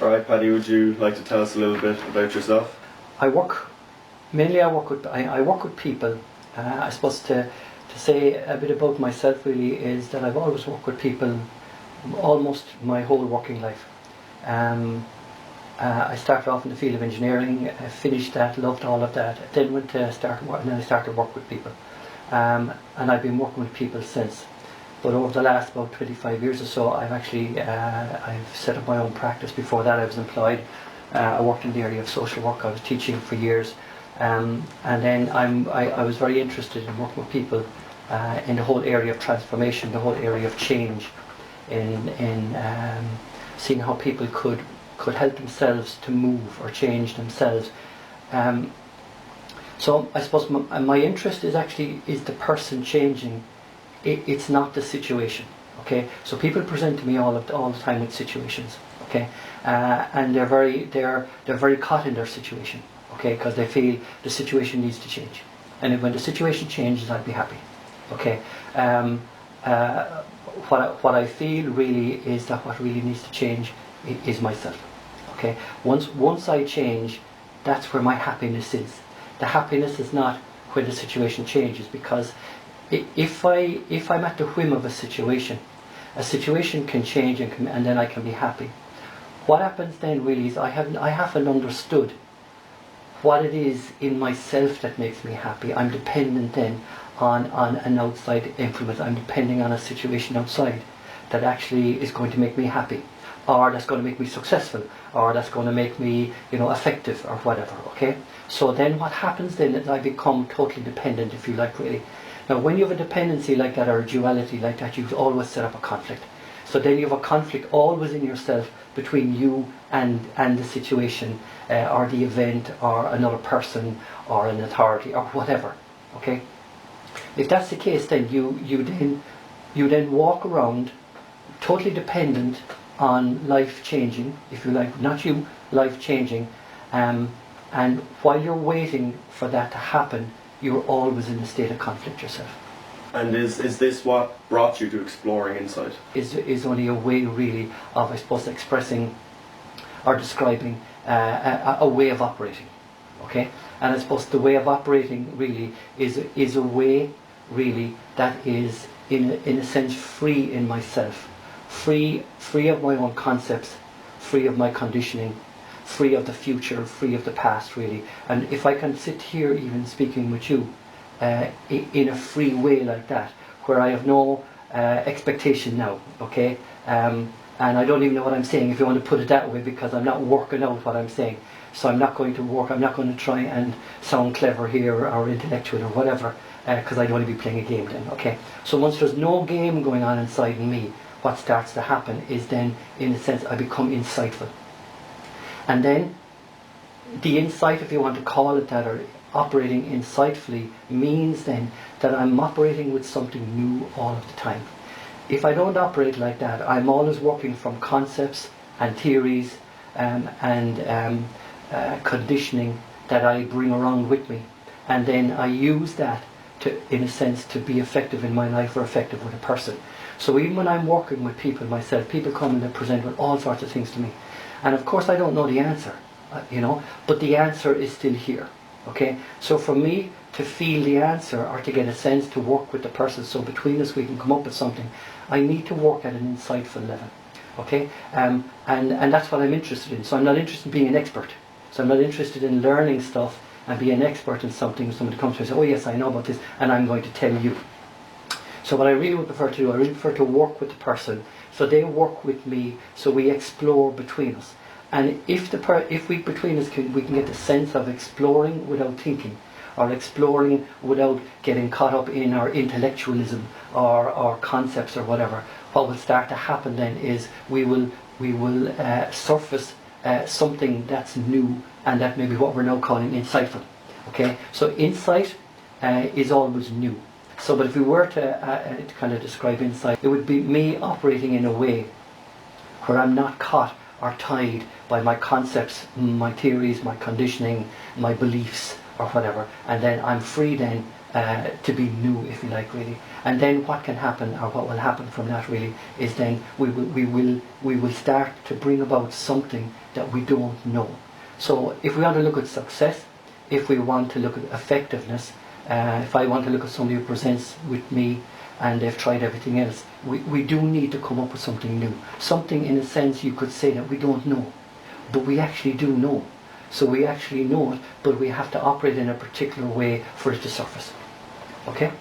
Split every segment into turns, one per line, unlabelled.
Alright, Paddy, would you like to tell us a little bit about yourself?
I work with people. I suppose to say a bit about myself really is that I've always worked with people almost my whole working life. I started off in the field of engineering, finished that, loved all of that, then went to start work, and then I started work with people. And I've been working with people since. But over the last about 25 years or so, I've actually I've set up my own practice. Before that, I was employed. I worked in the area of social work. I was teaching for years, and then I was very interested in working with people in the whole area of transformation, the whole area of change, in seeing how people could help themselves to move or change themselves. So I suppose my interest is the person changing. It's not the situation. Okay, so people present to me all the time with situations. Okay, and they're very caught in their situation. Okay, because they feel the situation needs to change, and when the situation changes, I'll be happy. Okay, what I feel really is that what really needs to change is myself. Okay, once I change, that's where my happiness is. The happiness is not when the situation changes, because if I'm at the whim of a situation can change and then I can be happy. What happens then really is I haven't understood what it is in myself that makes me happy. I'm dependent then on an outside influence. I'm depending on a situation outside that actually is going to make me happy, or that's going to make me successful, or that's going to make me, effective, or whatever. Okay, so then what happens then is I become totally dependent, if you like, really. Now, when you have a dependency like that, or a duality like that, you always set up a conflict. So then you have a conflict always in yourself between you and the situation, or the event, or another person, or an authority, or whatever. Okay, if that's the case, then you then walk around totally dependent on life changing, if you like, not you, life changing, and while you're waiting for that to happen, you're always in a state of conflict yourself.
And is this what brought you to exploring insight?
Is only a way really of, I suppose, expressing or describing a way of operating. Okay, and I suppose the way of operating really is a way really that is in a sense free in myself, free of my own concepts, free of my conditioning, free of the future, free of the past, really. And if I can sit here even speaking with you in a free way like that, where I have no expectation now, okay, and I don't even know what I'm saying, if you want to put it that way, because I'm not working out what I'm saying. So I'm not going to try and sound clever here or intellectual or whatever, because I don't want to be playing a game then. Okay, so once there's no game going on inside me, what starts to happen is then, in a sense, I become insightful. And then the insight, if you want to call it that, or operating insightfully, means then that I'm operating with something new all of the time. If I don't operate like that, I'm always working from concepts and theories and conditioning that I bring around with me, and then I use that to, in a sense, to be effective in my life or effective with a person. So even when I'm working with people myself, people come and they present with all sorts of things to me. And of course I don't know the answer, but the answer is still here. Okay, so for me to feel the answer, or to get a sense to work with the person, so between us we can come up with something, I need to work at an insightful level. Okay, and that's what I'm interested in. So I'm not interested in being an expert. So I'm not interested in learning stuff and be an expert in something. Somebody comes to me and says, oh yes, I know about this, and I'm going to tell you. So what I really would prefer to do, I really prefer to work with the person, so they work with me, so we explore between us. And if we between us we can get the sense of exploring without thinking, or exploring without getting caught up in our intellectualism or concepts or whatever, what will start to happen then is we will surface something that's new, and that may be what we're now calling insightful. Okay, so insight is always new. So, but if we were to kind of describe insight, it would be me operating in a way where I'm not caught or tied by my concepts, my theories, my conditioning, my beliefs, or whatever, and then I'm free then to be new, if you like, really. And then what can happen, or what will happen from that really, is then we will start to bring about something that we don't know. So if we want to look at success, if we want to look at effectiveness, if I want to look at somebody who presents with me and they've tried everything else, we do need to come up with something new. Something, in a sense, you could say that we don't know, but we actually do know. So we actually know it, but we have to operate in a particular way for it to surface. Okay?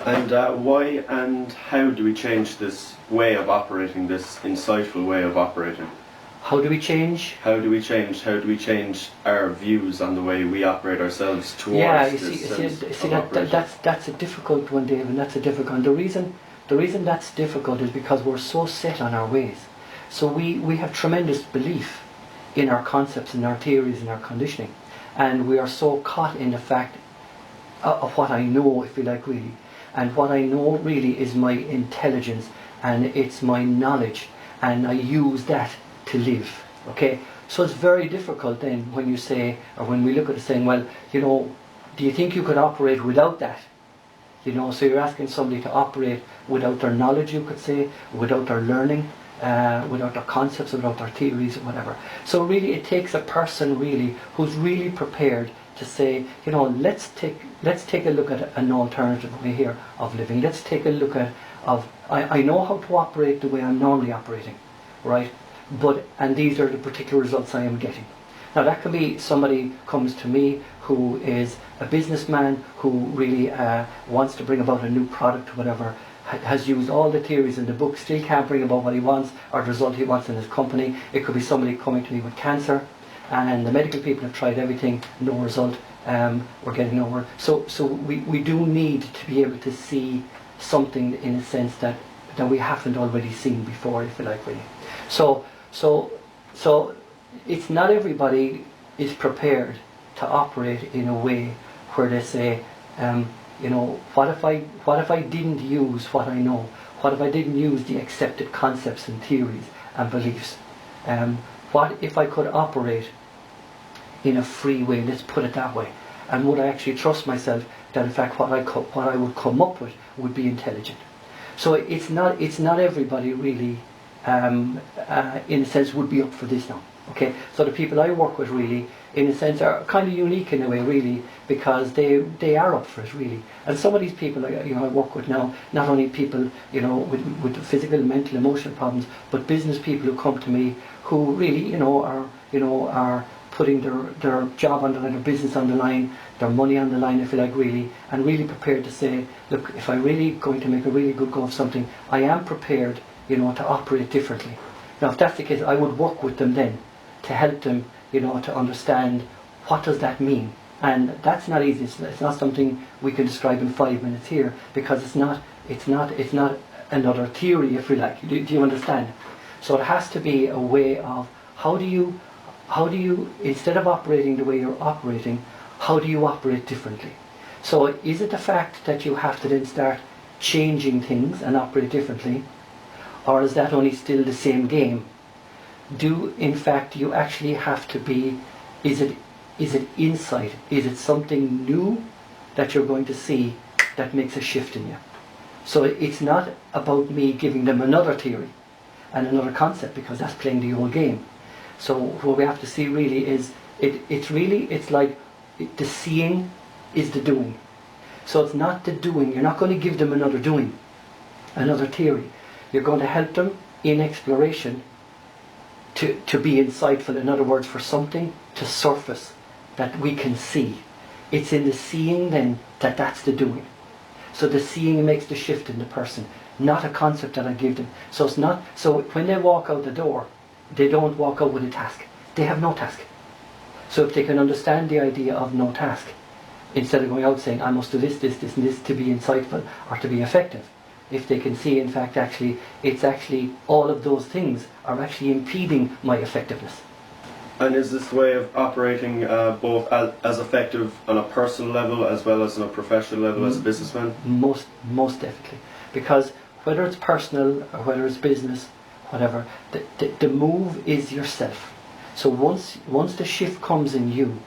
And why and how do we change this way of operating, this insightful way of operating?
How do we change?
How do we change? How do we change our views on the way we operate ourselves towards
that's a difficult one, Dave, and that's a difficult. The reason that's difficult is because we're so set on our ways. So we have tremendous belief in our concepts and our theories and our conditioning, and we are so caught in the fact of what I know, if you like, really. And what I know really is my intelligence, and it's my knowledge, and I use that to live. Okay, so it's very difficult then when you say, or when we look at it saying, well, you know, do you think you could operate without that? You know, so you're asking somebody to operate without their knowledge, you could say, without their learning, without their concepts, without their theories, or whatever. So really, it takes a person really who's really prepared to say, you know, let's take a look at an alternative way here of living. Let's take a look at I know how to operate the way I'm normally operating, right? And these are the particular results I am getting. Now that can be somebody comes to me who is a businessman who really wants to bring about a new product or whatever, has used all the theories in the book, still can't bring about what he wants or the result he wants in his company. It could be somebody coming to me with cancer, and the medical people have tried everything, no result, we're getting nowhere. So we do need to be able to see something in a sense that we haven't already seen before, if you like, really. So it's not everybody is prepared to operate in a way where they say, you know, what if I didn't use what I know? What if I didn't use the accepted concepts and theories and beliefs? What if I could operate in a free way? Let's put it that way. And would I actually trust myself that in fact what I would come up with would be intelligent? So it's not everybody really, in a sense, would be up for this now. Okay, so the people I work with really, in a sense, are kind of unique in a way, really, because they are up for it, really. And some of these people, I work with now, not only people, you know, with physical, mental, emotional problems, but business people who come to me who really, are putting their job on the line, their business on the line, their money on the line, if you like, really, and really prepared to say, look, if I'm really going to make a really good go of something, I am prepared, to operate differently. Now, if that's the case, I would work with them then to help them, to understand what does that mean. And that's not easy. It's not something we can describe in 5 minutes here, because it's not another theory, if you like. Do you understand? So it has to be a way of how do you, instead of operating the way you're operating, how do you operate differently? So is it the fact that you have to then start changing things and operate differently, or is that only still the same game? In fact you actually have to be, is it insight? Is it something new that you're going to see that makes a shift in you? So it's not about me giving them another theory and another concept, because that's playing the old game. So what we have to see really is, it's like the seeing is the doing. So it's not the doing. You're not going to give them another doing, another theory. You're going to help them in exploration to be insightful. In other words, for something to surface that we can see. It's in the seeing then that's the doing. So the seeing makes the shift in the person, not a concept that I give them. So it's not. So when they walk out the door, they don't walk out with a task. They have no task. So if they can understand the idea of no task, instead of going out saying I must do this, this, this, and this to be insightful or to be effective, if they can see in fact it's actually all of those things are actually impeding my effectiveness.
And is this way of operating both as effective on a personal level as well as on a professional level as a businessman?
Most definitely. Because whether it's personal or whether it's business, whatever, the move is yourself. So once the shift comes in you,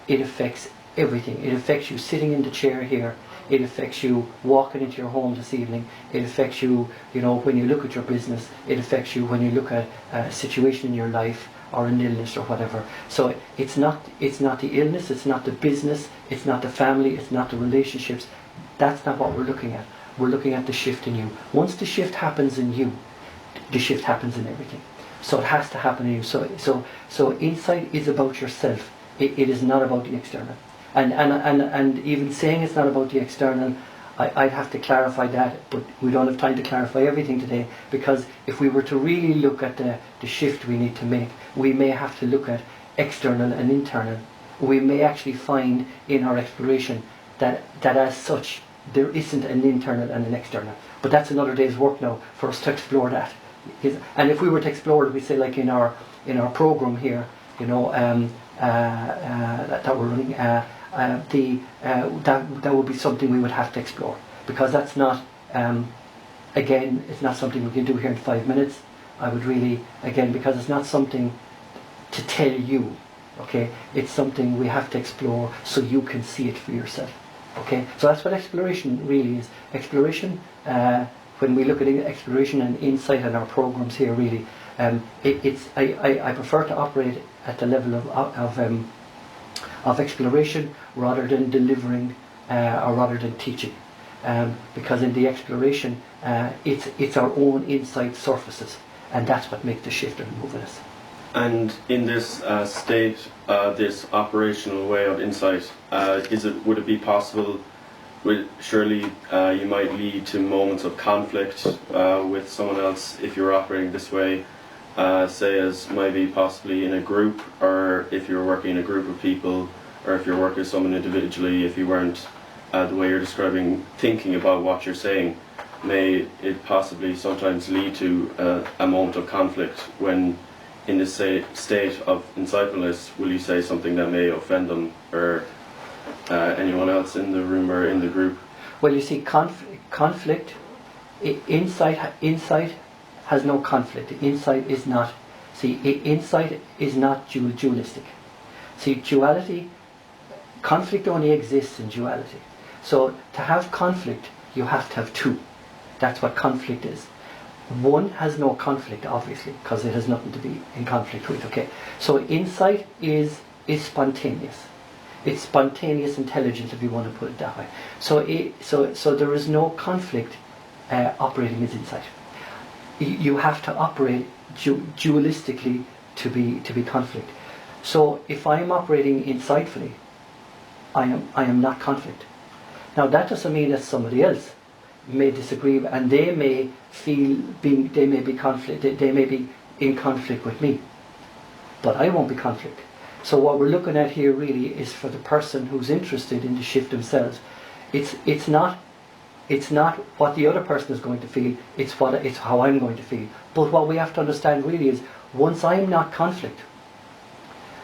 it affects everything. It affects you sitting in the chair here. It affects you walking into your home this evening. It affects you, when you look at your business. It affects you when you look at a situation in your life or an illness or whatever. So it's not the illness, it's not the business, it's not the family, it's not the relationships. That's not what we're looking at. We're looking at the shift in you. Once the shift happens in you, the shift happens in everything. So it has to happen in you. So insight is about yourself. It is not about the external. And even saying it's not about the external, I'd have to clarify that, but we don't have time to clarify everything today, because if we were to really look at the shift we need to make, we may have to look at external and internal. We may actually find in our exploration that as such there isn't an internal and an external. But that's another day's work now for us to explore that. And if we were to explore it, we say like in our program here, that we're running, that would be something we would have to explore, because that's not again, it's not something we can do here in 5 minutes. I would really, again, because it's not something to tell you, okay, it's something we have to explore so you can see it for yourself. Okay, so that's what exploration really is. Exploration, when we look at exploration and insight in our programs here, really, I prefer to operate at the level of exploration rather than delivering or rather than teaching, because in the exploration, it's our own insight surfaces, and that's what makes the shift and move in us.
And in this state, this operational way of insight, would it be possible? Surely you might lead to moments of conflict with someone else if you're operating this way, say as maybe possibly in a group, or if you're working in a group of people, or if you're working with someone individually. If you weren't the way you're describing, thinking about what you're saying, may it possibly sometimes lead to a moment of conflict when, in this state of insightfulness, will you say something that may offend them or anyone else in the room or in the group?
Well, you see, conflict, insight has no conflict. Insight is not. See, insight is not dualistic. See, duality, conflict only exists in duality. So to have conflict, you have to have two. That's what conflict is. One has no conflict, obviously, because it has nothing to be in conflict with. Okay, so insight is spontaneous. It's spontaneous intelligence, if you want to put it that way. So there is no conflict operating as insight. You have to operate dualistically to be conflict. So if I am operating insightfully, I am not conflict. Now that doesn't mean that somebody else may disagree, and they may be in conflict with me, but I won't be conflict. So what we're looking at here really is for the person who's interested in the shift themselves. It's not what the other person is going to feel. It's how I'm going to feel. But what we have to understand really is, once I'm not conflict,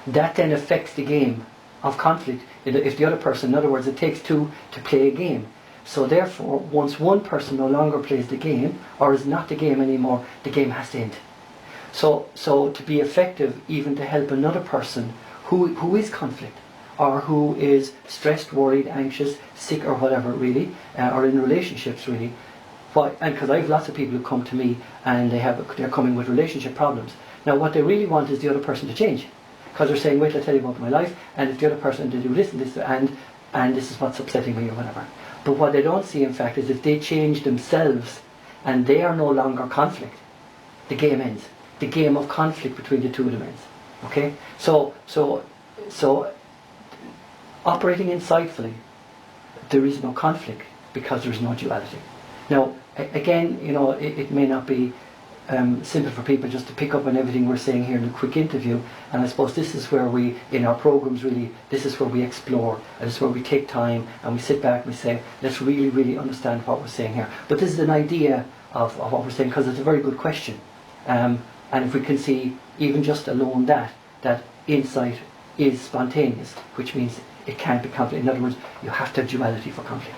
that then affects the game of conflict. If the other person, in other words, it takes two to play a game. So therefore, once one person no longer plays the game, or is not the game anymore, the game has to end. So to be effective, even to help another person who is conflict, or who is stressed, worried, anxious, sick, or whatever, really, or in relationships, really. And because I have lots of people who come to me and they're coming with relationship problems. Now, what they really want is the other person to change, because they're saying, "Wait till I tell you about my life, and if the other person did do this and this, and this is what's upsetting me," or whatever. But what they don't see, in fact, is if they change themselves and they are no longer conflict, the game ends. The game of conflict between the two of them ends. Okay? So operating insightfully, there is no conflict because there is no duality. Now, again, it may not be simple for people just to pick up on everything we're saying here in a quick interview, and I suppose this is where we, in our programs, really, this is where we explore, and this is where we take time and we sit back and we say, let's really, really understand what we're saying here. But this is an idea of what we're saying, because it's a very good question. And if we can see, even just alone that insight is spontaneous, which means it can't be conflict. In other words, you have to have duality for conflict.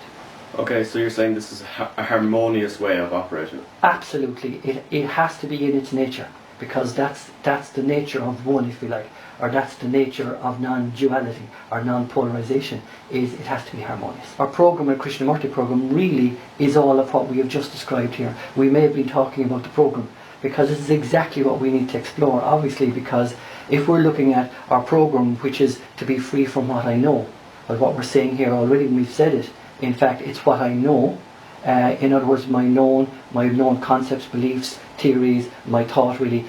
Okay, so you're saying this is a harmonious way of operating?
Absolutely. It has to be in its nature, because that's the nature of one, if you like, or that's the nature of non-duality or non-polarization, is it has to be harmonious. Our program, our Krishnamurti program, really is all of what we have just described here. We may have been talking about the program because this is exactly what we need to explore, obviously, because if we're looking at our program, which is to be free from what I know, but what we're saying here already, we've said it, in fact, it's what I know. In other words, my known concepts, beliefs, theories, my thought, really.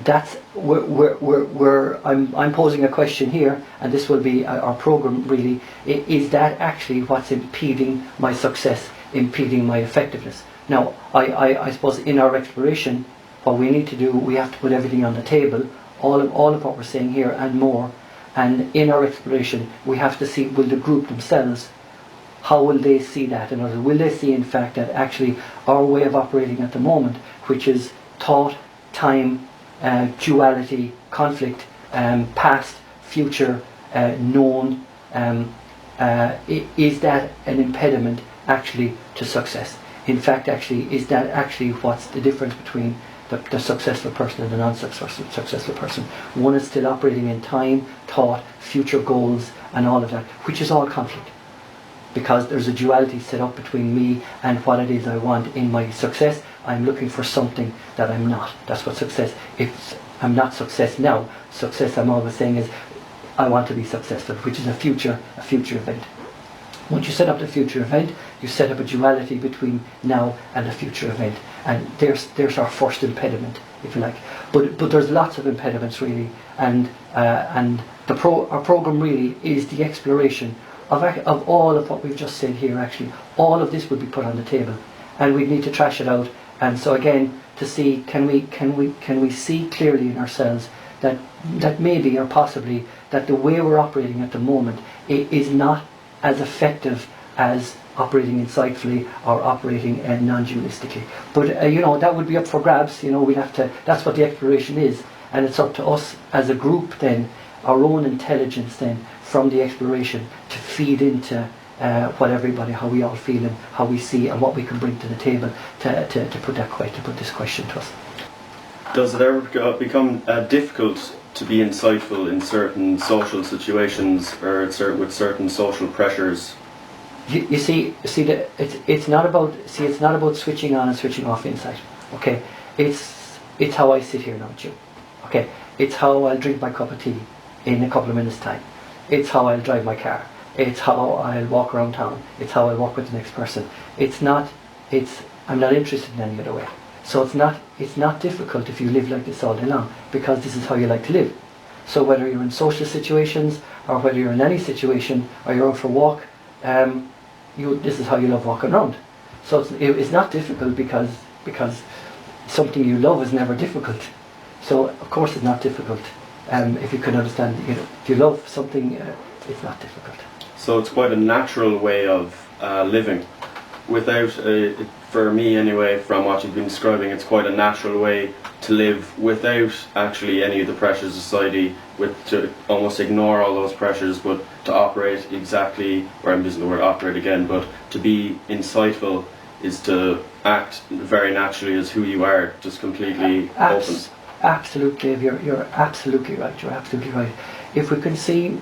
That's where I'm posing a question here, and this will be our program. Really, is that actually what's impeding my success, impeding my effectiveness? Now, I suppose in our exploration, what we need to do, we have to put everything on the table, all of what we're saying here and more. And in our exploration, we have to see, will the group themselves, how will they see that? In other words, will they see, in fact, that actually our way of operating at the moment, which is thought, time, duality, conflict, past, future, known, is that an impediment actually to success? In fact, actually, is that actually what's the difference between the successful person and the non-successful person? One is still operating in time, thought, future goals, and all of that, which is all conflict. Because there's a duality set up between me and what it is I want in my success. I'm looking for something that I'm not. That's what success. If I'm not success now, success, I'm always saying, is I want to be successful, which is a future event. Once you set up the future event, you set up a duality between now and the future event, and there's our first impediment, if you like. But there's lots of impediments, really, and our program really is the exploration of all of what we've just said here. Actually, all of this would be put on the table, and we'd need to trash it out. And so again, to see, can we see clearly in ourselves that maybe or possibly that the way we're operating at the moment is not as effective as operating insightfully or operating non-dualistically. But that would be up for grabs. We'd have to. That's what the exploration is, and it's up to us as a group then, our own intelligence then, from the exploration to feed into how we all feel and how we see and what we can bring to the table to put this question to us.
Does it ever become difficult to be insightful in certain social situations or with certain social pressures?
You see that it's not about switching on and switching off insight. Okay, it's how I sit here now with you. Okay, it's how I'll drink my cup of tea in a couple of minutes' time. It's how I'll drive my car. It's how I'll walk around town. It's how I'll walk with the next person. I'm not interested in any other way. So it's not difficult if you live like this all day long, because this is how you like to live. So whether you're in social situations or whether you're in any situation or you're out for a walk, this is how you love walking around. So it's not difficult because something you love is never difficult. So of course it's not difficult. If you can understand, if you love something, it's not difficult.
So it's quite a natural way of living. For me anyway, from what you've been describing, it's quite a natural way to live without actually any of the pressures of society, to almost ignore all those pressures, but to operate exactly, or I'm using the word operate again, but to be insightful is to act very naturally as who you are, just completely open.
Absolutely, you're absolutely right. You're absolutely right. If we can see,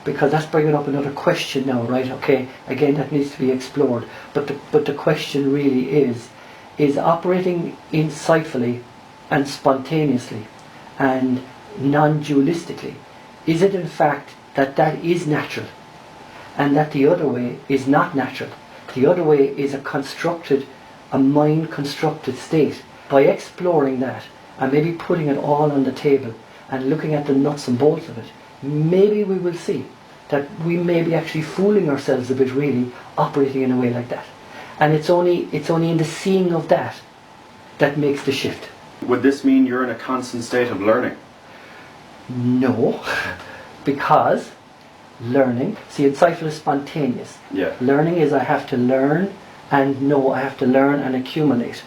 because that's bringing up another question now, right? Okay, again, that needs to be explored. But the question really is operating insightfully and spontaneously and non-dualistically. Is it in fact that is natural, and that the other way is not natural? The other way is a mind-constructed state. By exploring that and maybe putting it all on the table and looking at the nuts and bolts of it, maybe we will see that we may be actually fooling ourselves a bit, really, operating in a way like that. And it's only in the seeing of that makes the shift.
Would this mean you're in a constant state of learning?
No, because learning, insightful is spontaneous.
Yeah.
Learning is I have to learn and know, I have to learn and accumulate.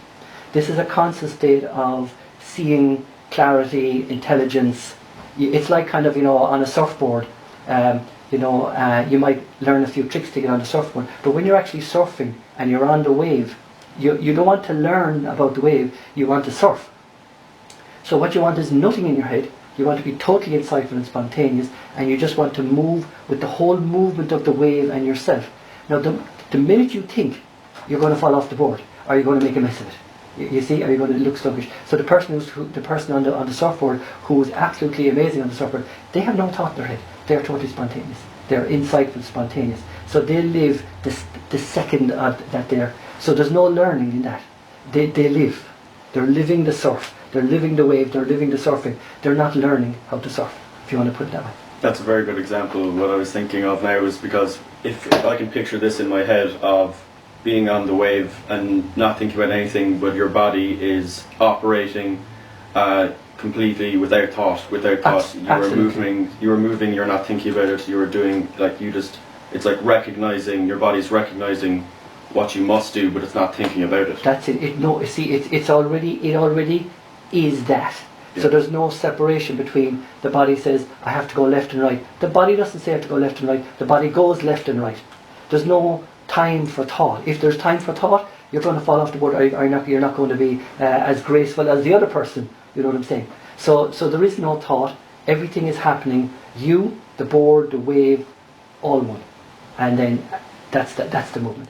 This is a constant state of seeing, clarity, intelligence. It's like kind of, on a surfboard, you might learn a few tricks to get on the surfboard, but when you're actually surfing and you're on the wave, you don't want to learn about the wave, you want to surf. So what you want is nothing in your head. You want to be totally insightful and spontaneous, and you just want to move with the whole movement of the wave and yourself. Now, the minute you think, you're going to fall off the board, or you're going to make a mess of it. You see, are you going to look sluggish? So the person on the surfboard who is absolutely amazing on the surfboard, they have no thought in their head. They're totally spontaneous. They're insightful, spontaneous. So they live the second that they're. So there's no learning in that. They live. They're living the surf. They're living the wave. They're living the surfing. They're not learning how to surf, if you want to put it that way.
That's a very good example of what I was thinking of now, is because if I can picture this in my head of being on the wave and not thinking about anything, but your body is operating completely without thought.
Absolutely.
You were moving, you're not thinking about it, you were doing, it's like recognizing, your body's recognizing what you must do, but it's not thinking about it.
That's it. It already is that.
Yeah.
So there's no separation between the body says, I have to go left and right. The body doesn't say I have to go left and right. The body goes left and right. There's no time for thought. If there's time for thought, you're going to fall off the board. You're not going to be as graceful as the other person. You know what I'm saying? So there is no thought. Everything is happening. You, the board, the wave, all one. And then that's the movement.